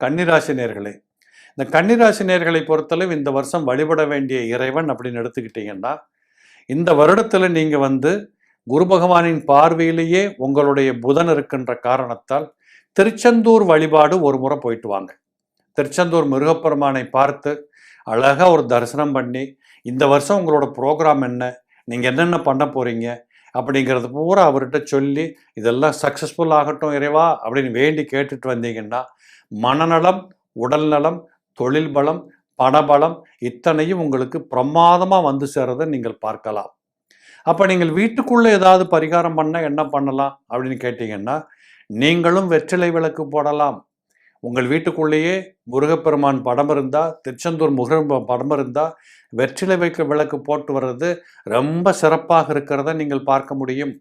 கன்னிராசி நேயர்களே, இந்த கன்னிராசி நேயர்களை பொறுத்தளவு இந்த வருஷம் வழிபட வேண்டிய இறைவன் அப்படின்னு எடுத்துக்கிட்டீங்கன்னா, இந்த வருடத்தில் நீங்கள் குரு பகவானின் பார்வையிலேயே உங்களுடைய புதன் இருக்கின்ற காரணத்தால் திருச்செந்தூர் வழிபாடு ஒரு முறை போயிட்டு வாங்க. திருச்செந்தூர் முருகப்பெருமானை பார்த்து அழகாக ஒரு தரிசனம் பண்ணி, இந்த வருஷம் உங்களோட ப்ரோக்ராம் என்ன, நீங்கள் என்னென்ன பண்ண போகிறீங்க அப்படிங்கிறது பூரா அவர்கிட்ட சொல்லி, இதெல்லாம் சக்ஸஸ்ஃபுல் ஆகட்டும் இறைவா அப்படின்னு வேண்டி கேட்டுட்டு வந்தீங்கன்னா, மனநலம், உடல் நலம், தொழில் பலம், பணபலம் இத்தனையும் உங்களுக்கு பிரமாதமாக வந்து சேர்றதை நீங்கள் பார்க்கலாம். அப்போ நீங்கள் வீட்டுக்குள்ளே ஏதாவது பரிகாரம் பண்ண என்ன பண்ணலாம் அப்படின்னு கேட்டிங்கன்னா, நீங்களும் வெற்றிலை விளக்கு போடலாம். உங்கள் வீட்டுக்குள்ளேயே முருகப்பெருமான் படம் இருந்தால், திருச்செந்தூர் முருகன் படம் இருந்தால், வெற்றிலை விளக்கு போட்டு வர்றது ரொம்ப சிறப்பாக இருக்கிறத நீங்கள் பார்க்க முடியும்.